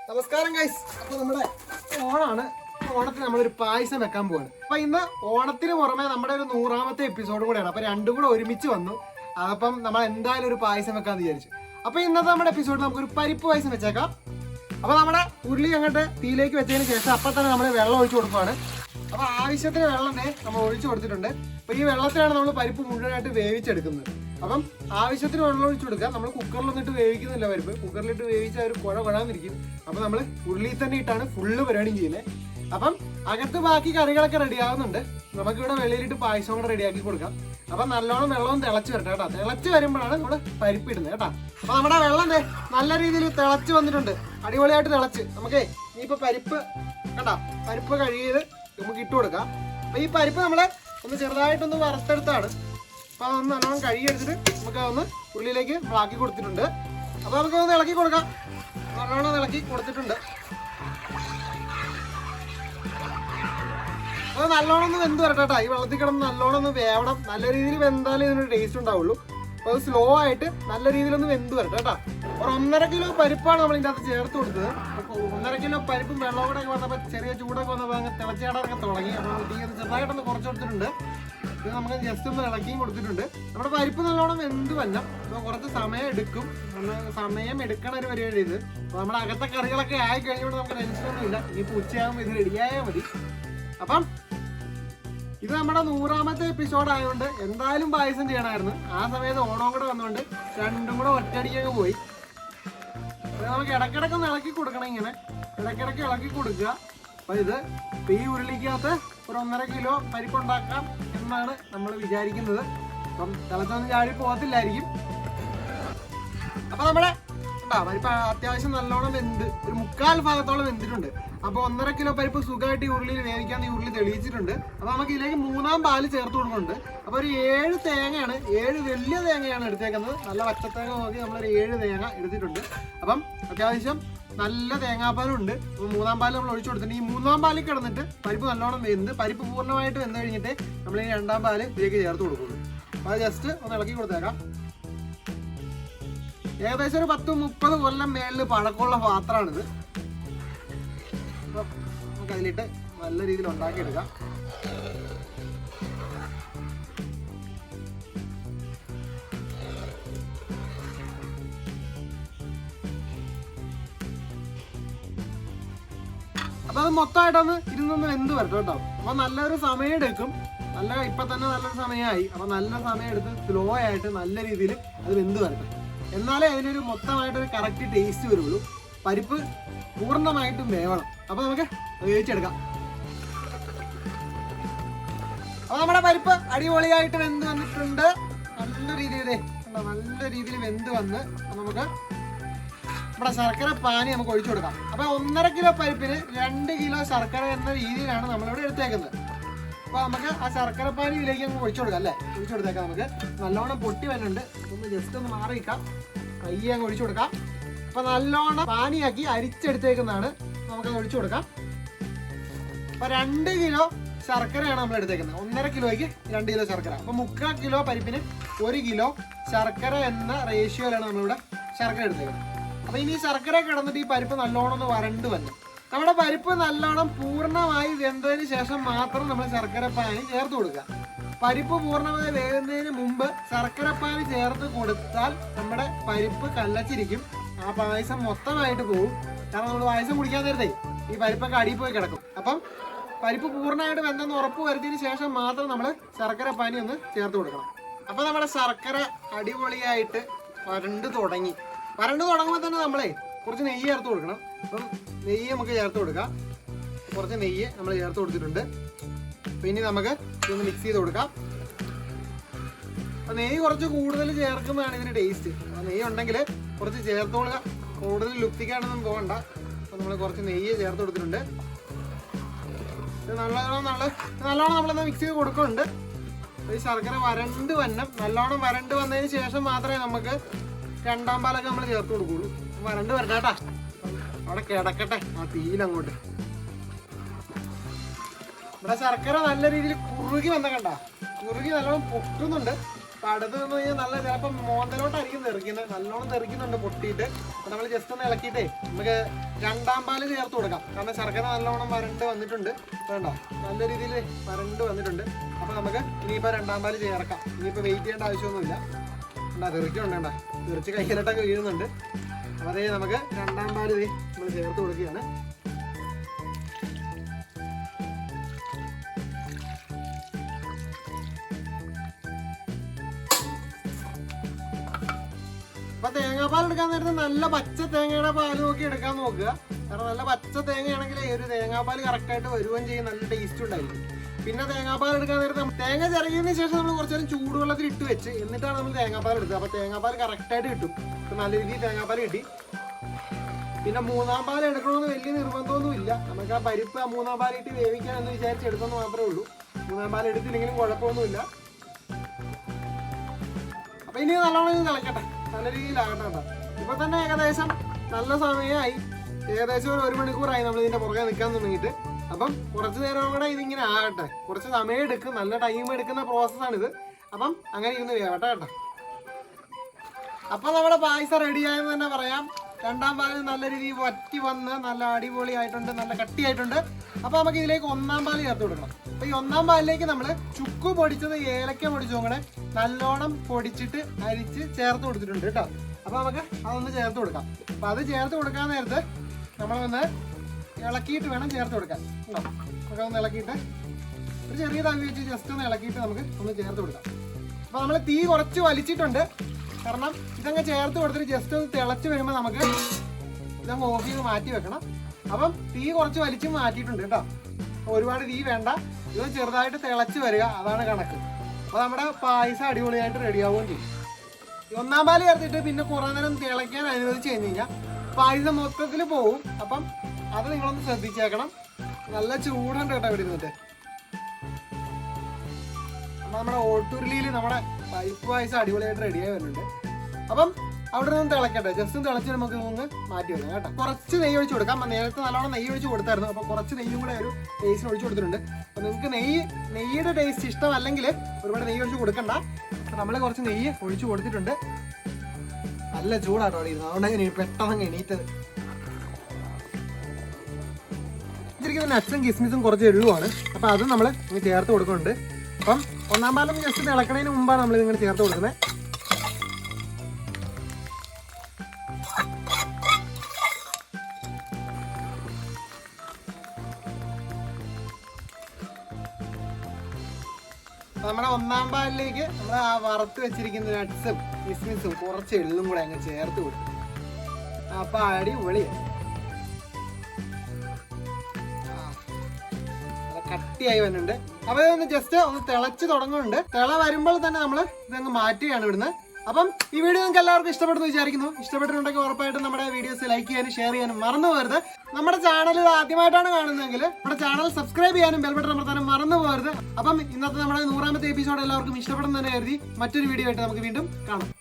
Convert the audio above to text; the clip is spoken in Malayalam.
നമസ്കാരം ഗൈസ്. അപ്പോൾ നമ്മുടെ ഓണാണ്. ഓണത്തിന് നമ്മളൊരു പായസം വെക്കാൻ പോവാണ്. അപ്പോൾ ഇന്ന് ഓണത്തിന് പുറമെ നമ്മുടെ ഒരു 100ാമത്തെ എപ്പിസോഡും കൂടെയാണ്. അപ്പോൾ രണ്ടും കൂടെ ഒരുമിച്ച് വന്നു. അതപ്പം നമ്മൾ എന്തായാലും ഒരു പായസം വെക്കാമെന്ന് വിചാരിച്ചു. അപ്പോൾ ഇന്നത്തെ നമ്മുടെ എപ്പിസോഡിൽ നമുക്കൊരു പരിപ്പ് പായസം വെച്ചേക്കാം. അപ്പോൾ നമ്മുടെ ഉരുളി അങ്ങോട്ട് തീയിലേക്ക് വെച്ചതിന് ശേഷം അപ്പം തന്നെ നമ്മൾ വെള്ളം ഒഴിച്ചു കൊടുക്കുകയാണ്. അപ്പോൾ ആവശ്യത്തിന് വെള്ളം നമ്മൾ ഒഴിച്ചു കൊടുത്തിട്ടുണ്ട്. അപ്പോൾ ഈ വെള്ളത്തിലാണ് നമ്മൾ പരിപ്പ് മുഴുവനായിട്ട് വേവിച്ചെടുക്കുന്നത്. അപ്പം ആവശ്യത്തിന് വെള്ളം ഒഴിച്ചു കൊടുക്കുക. നമ്മൾ കുക്കറിലൊന്നിട്ട് വേവിക്കുന്നില്ല പരിപ്പ്. കുക്കറിലിട്ട് വേവിച്ചാൽ ഒരു കുഴന്നിരിക്കും. അപ്പം നമ്മൾ ഉരുളിയിൽ തന്നെ ഇട്ടാണ് ഫുള്ള് പരിപാടി ചെയ്യുന്നത്. അപ്പം അകത്ത് ബാക്കി കറികളൊക്കെ റെഡി ആവുന്നുണ്ട്. നമുക്കിവിടെ വെളിയിലിട്ട് പായസം കൂടെ റെഡിയാക്കി കൊടുക്കാം. അപ്പം നല്ലോണം വെള്ളവും തിളച്ച് വരട്ടെ കേട്ടോ. തിളച്ച് വരുമ്പോഴാണ് നമ്മൾ പരിപ്പ് ഇടുന്നത് കേട്ടോ. അപ്പം നമ്മുടെ വെള്ളം നല്ല രീതിയിൽ തിളച്ച് വന്നിട്ടുണ്ട്. അടിപൊളിയായിട്ട് തിളച്ച് നമുക്കേ ഇനിയിപ്പോൾ പരിപ്പ് കേട്ടോ, പരിപ്പ് കഴുകിയത് നമുക്ക് ഇട്ട് കൊടുക്കാം. അപ്പം ഈ പരിപ്പ് നമ്മൾ ഒന്ന് ചെറുതായിട്ടൊന്ന് വറുത്തെടുത്താണ്. അപ്പോൾ അതൊന്ന് നല്ലോണം കഴുകിയെടുത്തിട്ട് നമുക്ക് അതൊന്ന് ഉള്ളിലേക്ക് ആക്കി കൊടുത്തിട്ടുണ്ട്. അപ്പോൾ നമുക്കൊന്ന് ഇളക്കി കൊടുക്കാം. നല്ലോണം ഇളക്കി കൊടുത്തിട്ടുണ്ട്. അത് നല്ലോണം ഒന്ന് വെന്ത് വരട്ടെ കേട്ടോ. ഈ വെള്ളത്തിൽ കിടന്ന് നല്ലോണം ഒന്ന് വേവണം. നല്ല രീതിയിൽ വെന്താലേ ഇതിനൊരു ടേസ്റ്റ് ഉണ്ടാവുള്ളൂ. അപ്പോൾ അത് സ്ലോ ആയിട്ട് നല്ല രീതിയിലൊന്ന് വെന്ത് വരട്ടെ കേട്ടോ. ഒരു 1.5 കിലോ പരിപ്പാണ് നമ്മൾ ഇതിൻ്റെ അകത്ത് ചേർത്ത് കൊടുത്തത്. അപ്പോൾ 1.5 കിലോ പരിപ്പും വെള്ളവും കൂടെ വന്നപ്പോൾ ചെറിയ ചൂടൊക്കെ വന്നപ്പോൾ അങ്ങ് തിളച്ചാടൊക്കെ തുടങ്ങി. അപ്പോൾ തീ ഒന്ന് ചെറുതായിട്ടൊന്ന് കുറച്ച് കൊടുത്തിട്ടുണ്ട്. ഇത് നമുക്ക് ജസ്റ്റ് ഒന്ന് ഇളക്കിയും കൊടുത്തിട്ടുണ്ട്. നമ്മുടെ പരിപ്പ് നല്ലോണം വെന്ത് വന്നം. അപ്പോൾ കുറച്ച് സമയം എടുക്കും. സമയം എടുക്കണ ഒരു പരിപാടി ഇത്. അപ്പോൾ നമ്മുടെ അകത്തെ കറികളൊക്കെ ആയി കഴിഞ്ഞുകൊണ്ട് നമുക്ക് ടെൻഷനൊന്നും ഇല്ല. ഇനിയിപ്പോൾ ഉച്ചയാകുമ്പോൾ ഇത് റെഡിയായാൽ മതി. അപ്പം ഇത് നമ്മുടെ 100ാമത്തെ എപ്പിസോഡ് ആയതുകൊണ്ട് എന്തായാലും പായസം ചെയ്യണമായിരുന്നു. ആ സമയത്ത് ഓണം കൂടെ വന്നുകൊണ്ട് രണ്ടും കൂടെ ഒറ്റയടിക്കൊക്കെ പോയി. നമുക്ക് ഇടയ്ക്കിടയ്ക്ക് ഇളക്കി കൊടുക്കണം. ഇങ്ങനെ ഇടയ്ക്കിടയ്ക്ക് ഇളക്കി കൊടുക്കുക. അപ്പോൾ ഇത് ഈ ഉരുളിക്കകത്ത് ഒരു 1.5 കിലോ പരിപ്പുണ്ടാക്കാം എന്നാണ് നമ്മൾ വിചാരിക്കുന്നത്. അപ്പം തിളച്ചൊന്നും ചാടി പോകത്തില്ലായിരിക്കും. അപ്പം നമ്മുടെ പരിപ്പ് അത്യാവശ്യം നല്ലോണം വെന്ത് ഒരു 1/4 ഭാഗത്തോളം വെന്തിട്ടുണ്ട്. അപ്പോൾ 1.5 കിലോ പരിപ്പ് സുഖമായിട്ട് ഈ ഉരുളിയിൽ വേവിക്കാൻ ഈ ഉരുളി തെളിയിച്ചിട്ടുണ്ട്. അപ്പോൾ നമുക്ക് ഇതിലേക്ക് 3ാം പാല് ചേർത്ത് കൊടുക്കുന്നുണ്ട്. അപ്പോൾ ഒരു 7 തേങ്ങയാണ്, 7 വലിയ തേങ്ങയാണ് എടുത്തേക്കുന്നത്. നല്ല പച്ചത്തേങ്ങ നോക്കി നമ്മളൊരു 7 തേങ്ങ എടുത്തിട്ടുണ്ട്. അപ്പം അത്യാവശ്യം നല്ല തേങ്ങാപ്പാലും ഉണ്ട്. അപ്പോൾ 3ാം പാല് നമ്മൾ ഒഴിച്ചു കൊടുത്തിട്ടുണ്ട്. ഈ 3ാം പാലിൽ കിടന്നിട്ട് പരിപ്പ് നല്ലോണം വെന്ത് പരിപ്പ് പൂർണ്ണമായിട്ട് വെന്ത് കഴിഞ്ഞിട്ട് നമ്മൾ ഈ 2ാം പാല് ഇതിലേക്ക് ചേർത്ത് കൊടുക്കുള്ളൂ. അപ്പോൾ അത് ജസ്റ്റ് ഒന്ന് ഇളക്കി കൊടുത്തേക്കാം. ഏകദേശം ഒരു 10-30 കൊല്ലം മേളിൽ പഴക്കമുള്ള പാത്രമാണിത്. അപ്പോൾ നമുക്ക് അതിലിട്ട് നല്ല രീതിയിൽ ഉണ്ടാക്കിയെടുക്കാം. അപ്പോൾ അത് മൊത്തമായിട്ടൊന്ന് ഇരുന്നൊന്ന് വെന്ത് വരട്ടെ കേട്ടോ. അപ്പോൾ നല്ലൊരു സമയം എടുക്കും. ഇപ്പം തന്നെ നല്ലൊരു സമയമായി. അപ്പോൾ നല്ല സമയം എടുത്ത് സ്ലോ ആയിട്ട് നല്ല രീതിയിൽ അത് വെന്ത് വരട്ടെ. എന്നാലേ അതിനൊരു മൊത്തമായിട്ടൊരു കറക്റ്റ് ടേസ്റ്റ് വരുള്ളൂ. പരിപ്പ് പൂർണ്ണമായിട്ടും വേവണം. അപ്പോൾ നമുക്ക് വേവിച്ചെടുക്കാം. അപ്പോൾ നമ്മുടെ പരിപ്പ് അടിപൊളിയായിട്ട് വെന്ത് വന്നിട്ടുണ്ട്. നല്ല രീതിയിൽ വെന്ത് വന്ന് നമുക്ക് നമ്മുടെ ശർക്കര പാനി നമുക്ക് ഒഴിച്ചു കൊടുക്കാം. അപ്പോൾ 1.5 കിലോ പരിപ്പിന് 2 കിലോ ശർക്കര എന്ന രീതിയിലാണ് നമ്മളിവിടെ എടുത്തേക്കുന്നത്. അപ്പോൾ നമുക്ക് ആ ശർക്കര പാനി ഇതിലേക്ക് നമുക്ക് ഒഴിച്ചു കൊടുക്കാം അല്ലേ. ഒഴിച്ചു കൊടുത്തേക്കാം. നമുക്ക് നല്ലോണം പൊട്ടി വരുന്നുണ്ട്. ഒന്ന് ജസ്റ്റ് ഒന്ന് മാറി വയ്ക്കാം. കയ്യെ അങ്ങ് ഒഴിച്ചു കൊടുക്കാം. അപ്പോൾ നല്ലോണം പാനിയാക്കി അരിച്ചെടുത്തേക്കുന്നതാണ്. നമുക്കത് ഒഴിച്ചു കൊടുക്കാം. അപ്പോൾ 2 കിലോ ശർക്കരയാണ് നമ്മൾ എടുത്തേക്കുന്നത്. 1.5 കിലോയ്ക്ക് 2 കിലോ ശർക്കര. അപ്പോൾ 3/4 കിലോ പരിപ്പിന് 1 കിലോ ശർക്കര എന്ന റേഷ്യോയിലാണ് നമ്മളിവിടെ ശർക്കര എടുത്തേക്കുന്നത്. അപ്പോൾ ഇനി ശർക്കര കിടന്നിട്ട് ഈ പരിപ്പ് നല്ലോണം ഒന്ന് വരണ്ട് വന്നു. നമ്മുടെ പരിപ്പ് നല്ലോണം പൂർണ്ണമായി വെന്തതിന് ശേഷം മാത്രം നമ്മൾ ശർക്കരപ്പാനി ചേർത്ത് കൊടുക്കുക. പരിപ്പ് പൂർണ്ണമായി വേകുന്നതിന് മുമ്പ് ശർക്കരപ്പാനി ചേർത്ത് കൊടുത്താൽ നമ്മുടെ പരിപ്പ് കല്ലച്ചിരിക്കും. ആ പായസം മൊത്തമായിട്ട് പോകും. കാരണം നമ്മൾ പായസം കുടിക്കാൻ നേരത്തെ ഈ പരിപ്പൊക്കെ അടിയിൽ പോയി കിടക്കും. അപ്പം പരിപ്പ് പൂർണ്ണമായിട്ട് വെന്തെന്ന് ഉറപ്പ് വരുത്തിയതിന് ശേഷം മാത്രം നമ്മൾ ശർക്കരപ്പാനി ഒന്ന് ചേർത്ത് കൊടുക്കണം. അപ്പോൾ നമ്മുടെ ശർക്കര അടിപൊളിയായിട്ട് വരണ്ട് തുടങ്ങുമ്പോൾ തന്നെ നമ്മളെ കുറച്ച് നെയ്യ് ചേർത്ത് കൊടുക്കണം. അപ്പം നെയ്യ് നമുക്ക് ചേർത്ത് കൊടുക്കാം. കുറച്ച് നെയ്യ് നമ്മൾ ചേർത്ത് കൊടുത്തിട്ടുണ്ട്. പിന്നെ നമുക്ക് ഇതൊന്ന് മിക്സ് ചെയ്ത് കൊടുക്കാം. അപ്പോൾ നെയ്യ് കുറച്ച് കൂടുതൽ ചേർക്കുന്നതാണ് ഇതിന് ടേസ്റ്റ്. അപ്പോൾ നെയ്യ് ഉണ്ടെങ്കിൽ കുറച്ച് ചേർത്തോളുക. കൂടുതൽ ലുപ്തിക്കാനൊന്നും പോകണ്ട. അപ്പോൾ നമ്മൾ കുറച്ച് നെയ്യ് ചേർത്ത് കൊടുത്തിട്ടുണ്ട്. ഇത് നല്ലോണം നമ്മളൊന്ന് മിക്സ് ചെയ്ത് കൊടുക്കുന്നുണ്ട്. ഈ ശർക്കര നല്ലോണം വരണ്ട് വന്നതിന് ശേഷം മാത്രമേ നമുക്ക് 2ാം പാലൊക്കെ നമ്മൾ ചേർത്ത് കൊടുക്കുള്ളൂ. വരണ്ട് വരട്ടെ കേട്ടാ. അവിടെ കിടക്കട്ടെ ആ തീയിലങ്ങോട്ട്. ഇവിടെ ശർക്കര നല്ല രീതിയിൽ കുറുകി വന്ന കണ്ട കുറുകി നല്ലോണം പൊട്ടുന്നുണ്ട്. അപ്പൊ അടുത്ത് നിന്ന് കഴിഞ്ഞാൽ നല്ല ചിലപ്പോൾ മോന്തലോട്ടായിരിക്കും തെറിക്കുന്നത്, നല്ലോണം തെറിക്കുന്നുണ്ട് പൊട്ടിയിട്ട്. അപ്പൊ നമ്മൾ ജസ്റ്റ് ഒന്ന് ഇളക്കിയിട്ടേ നമുക്ക് രണ്ടാം പാല് ചേർത്ത് കൊടുക്കാം. കാരണം ശർക്കര നല്ലോണം വരണ്ട് വന്നിട്ടുണ്ട്, വേണ്ട നല്ല രീതിയിൽ വരണ്ട് വന്നിട്ടുണ്ട്. അപ്പൊ നമുക്ക് ഇനിയിപ്പോൾ രണ്ടാം പാല് ചേർക്കാം. ഇനിയിപ്പോൾ വെയിറ്റ് ചെയ്യേണ്ട ആവശ്യമൊന്നുമില്ല. എന്താ തെറിക്കുന്നുണ്ട്, തെറിച്ച് കയ്യിലിട്ടൊക്കെ വീഴുന്നുണ്ട്. അപ്പോൾ അതേ നമുക്ക് രണ്ടാം പാല് നമ്മൾ ചേർത്ത് കൊടുക്കുകയാണ്. അപ്പൊ തേങ്ങാപ്പാൽ എടുക്കാൻ നേരത്തെ നല്ല പച്ച തേങ്ങയുടെ പാല് നോക്കി എടുക്കാൻ നോക്കുക. കാരണം നല്ല പച്ച തേങ്ങയാണെങ്കിൽ ഈ ഒരു തേങ്ങാപ്പാൽ കറക്റ്റായിട്ട് വരുകയും ചെയ്യും, നല്ല ടേസ്റ്റ് ഉണ്ടായിരിക്കും. പിന്നെ തേങ്ങാപ്പാൽ എടുക്കാൻ നേരത്തെ തേങ്ങ ചിരകിയതിന് ശേഷം നമ്മൾ കുറച്ച് നേരം ചൂടുവെള്ളത്തിൽ ഇട്ട് വെച്ച് എന്നിട്ടാണ് നമ്മൾ തേങ്ങാപ്പാൽ എടുത്തത്. അപ്പൊ തേങ്ങാപ്പാൽ കറക്റ്റായിട്ട് കിട്ടും. ഇപ്പൊ നല്ല രീതിയിൽ തേങ്ങാപ്പാൽ കിട്ടി. പിന്നെ മൂന്നാം പാൽ എടുക്കണമെന്ന് വലിയ നിർബന്ധമൊന്നും ഇല്ല. നമുക്ക് ആ പരിപ്പ് ആ മൂന്നാം പാലിട്ട് വേവിക്കാനെന്ന് വിചാരിച്ച് എടുത്തെന്ന് മാത്രമേ ഉള്ളൂ. മൂന്നാം പാൽ എടുത്തില്ലെങ്കിലും കുഴപ്പമൊന്നുമില്ല. അപ്പൊ ഇനി നല്ലോണം തിളക്കട്ടെ, നല്ല രീതിയിലാകട്ടെ കേട്ടോ. ഇപ്പൊ തന്നെ ഏകദേശം നല്ല സമയമായി, ഏകദേശം ഒരു 1 മണിക്കൂറായി നമ്മൾ ഇതിന്റെ പുറകെ നിൽക്കാൻ തുടങ്ങിയിട്ട്. അപ്പം കുറച്ച് നേരം കൂടെ ഇതിങ്ങനെ ആകട്ടെ, കുറച്ച് സമയം എടുക്കും, നല്ല ടൈം എടുക്കുന്ന പ്രോസസ്സാണിത്. അപ്പം അങ്ങനെ ഇരുന്ന് വേവട്ടെ കേട്ടോ. അപ്പൊ നമ്മുടെ പായസം റെഡിയായെന്ന് തന്നെ പറയാം. രണ്ടാം പാല് നല്ല രീതിയിൽ വറ്റി വന്ന് നല്ല അടിപൊളിയായിട്ടുണ്ട്, നല്ല കട്ടിയായിട്ടുണ്ട്. അപ്പൊ നമുക്ക് ഇതിലേക്ക് ഒന്നാം പാല് ചേർത്ത് കൊടുക്കണം. അപ്പൊ ഈ ഒന്നാം പാലിലേക്ക് നമ്മൾ ചുക്ക് പൊടിച്ചത് ഏലക്ക പൊടിച്ചതും കൂടെ നല്ലോണം പൊടിച്ചിട്ട് അരിച്ച് ചേർത്ത് കൊടുത്തിട്ടുണ്ട് കേട്ടോ. അപ്പൊ നമുക്ക് അതൊന്ന് ചേർത്ത് കൊടുക്കാം. അപ്പൊ അത് ചേർത്ത് കൊടുക്കാൻ നേരത്ത് നമ്മളൊന്ന് ഇളക്കിയിട്ട് വേണം ചേർത്ത് കൊടുക്കാൻ. നമുക്ക് ഒന്ന് ഇളക്കിയിട്ട് ഒരു ചെറിയ തവി വെച്ച് ജസ്റ്റ് ഒന്ന് ഇളക്കിയിട്ട് നമുക്ക് ഒന്ന് ചേർത്ത് കൊടുക്കാം. അപ്പൊ നമ്മൾ തീ കുറച്ച് വലിച്ചിട്ടുണ്ട്, കാരണം ഇതങ്ങ് ചേർത്ത് കൊടുത്തിട്ട് ജസ്റ്റ് ഒന്ന് തിളച്ച് വരുമ്പോൾ നമുക്ക് ഇതങ്ങ് ഓഫ് ചെയ്ത് മാറ്റി വെക്കണം. അപ്പം തീ കുറച്ച് വലിച്ച് മാറ്റിയിട്ടുണ്ട് കേട്ടോ. ഒരുപാട് തീ വേണ്ട, ഇത് ചെറുതായിട്ട് തിളച്ച് വരിക, അതാണ് കണക്ക്. അപ്പോൾ നമ്മുടെ പായസം അടിപൊളിയായിട്ട് റെഡിയാവുകയും ചെയ്യും. ഒന്നാം പാല് ചേർത്തിട്ട് പിന്നെ കുറേ നേരം തിളയ്ക്കാൻ അനുവദിച്ച് കഴിഞ്ഞ് കഴിഞ്ഞാൽ പായസം മൊത്തത്തിൽ പോവും. അപ്പം അത് നിങ്ങളൊന്ന് ശ്രദ്ധിച്ചേക്കണം. നല്ല ചൂടുണ്ട് കേട്ടോ ഇവിടെ ഇരുന്നിട്ട്. അപ്പം നമ്മുടെ ഓട്ടുരുളിയിൽ നമ്മുടെ പരിപ്പ് പായസം അടിപൊളിയായിട്ട് റെഡിയായി വരുന്നുണ്ട്. അപ്പം അവിടെ നിന്ന് തിളക്കട്ടെ, ജസ്റ്റ് തിളച്ച് നമുക്ക് ഒന്ന് മാറ്റി വെക്കാം കേട്ടോ. കുറച്ച് നെയ്യ് ഒഴിച്ച് കൊടുക്കാം. നേരത്തെ നല്ലോണം നെയ്യ് ഒഴിച്ച് കൊടുത്തായിരുന്നു. അപ്പോൾ കുറച്ച് നെയ്യും കൂടെ ഒരു ടേസ്റ്റിന് ഒഴിച്ച് കൊടുത്തിട്ടുണ്ട്. അപ്പോൾ നിങ്ങൾക്ക് നെയ്യുടെ ടേസ്റ്റ് ഇഷ്ടമല്ലെങ്കിൽ ഒരുപാട് നെയ്യ് ഒഴിച്ച് കൊടുക്കണ്ട. നമ്മൾ കുറച്ച് നെയ്യ് ഒഴിച്ച് കൊടുത്തിട്ടുണ്ട്. നല്ല ചൂടാട്ടോ അവിടെ ഇരുന്നത്, അതുകൊണ്ട് അങ്ങനെ പെട്ടെന്ന് എണീറ്റത്. ഇതിരിക്കുന്ന നട്ട്സും കിസ്മിസും കുറച്ച് എള്ളുമാണ്. അപ്പോൾ അത് നമ്മൾ ഇങ്ങനെ ചേർത്ത് കൊടുക്കുന്നുണ്ട്. അപ്പം ഒന്നാം പാലം ജസ്റ്റ് തിളക്കണതിന് മുമ്പാണ് നമ്മൾ ഇതിങ്ങനെ ചേർത്ത് കൊടുക്കുന്നത്. നമ്മുടെ ഒന്നാം പാലിലേക്ക് നമ്മൾ ആ വറുത്ത് വെച്ചിരിക്കുന്ന നട്ട്സും കിസ്മിസും കുറച്ച് എള്ളും കൂടെ അങ്ങ് ചേർത്ത് കൊടുക്കും. അപ്പം അടിപൊളിയാണ്, കട്ടിയായി വരുന്നുണ്ട്. അപ്പൊ ഇതൊന്ന് ജസ്റ്റ് ഒന്ന് തിളച്ച് തുടങ്ങുന്നുണ്ട്. തിള വരുമ്പോൾ തന്നെ നമ്മൾ ഇതങ്ങ് മാറ്റുകയാണ് ഇവിടുന്ന്. അപ്പം ഈ വീഡിയോ നിങ്ങൾക്ക് എല്ലാവർക്കും ഇഷ്ടപ്പെടുന്നു വിചാരിക്കുന്നു. ഇഷ്ടപ്പെട്ടിട്ടുണ്ടെങ്കിൽ ഉറപ്പായിട്ടും നമ്മുടെ വീഡിയോസ് ലൈക്ക് ചെയ്യാനും ഷെയർ ചെയ്യാനും മറന്നു പോകരുത്. നമ്മുടെ ചാനൽ ആദ്യമായിട്ടാണ് കാണുന്നതെങ്കിൽ നമ്മുടെ ചാനൽ സബ്സ്ക്രൈബ് ചെയ്യാനും ബെൽ ബട്ടൺ അമർത്താനും മറന്നു പോകരുത്. അപ്പം ഇന്നത്തെ നമ്മുടെ 100ാമത്തെ എപ്പിസോഡ് എല്ലാവർക്കും ഇഷ്ടപ്പെടുന്നതിനെ കരുതി മറ്റൊരു വീഡിയോ ആയിട്ട് നമുക്ക് വീണ്ടും കാണാം.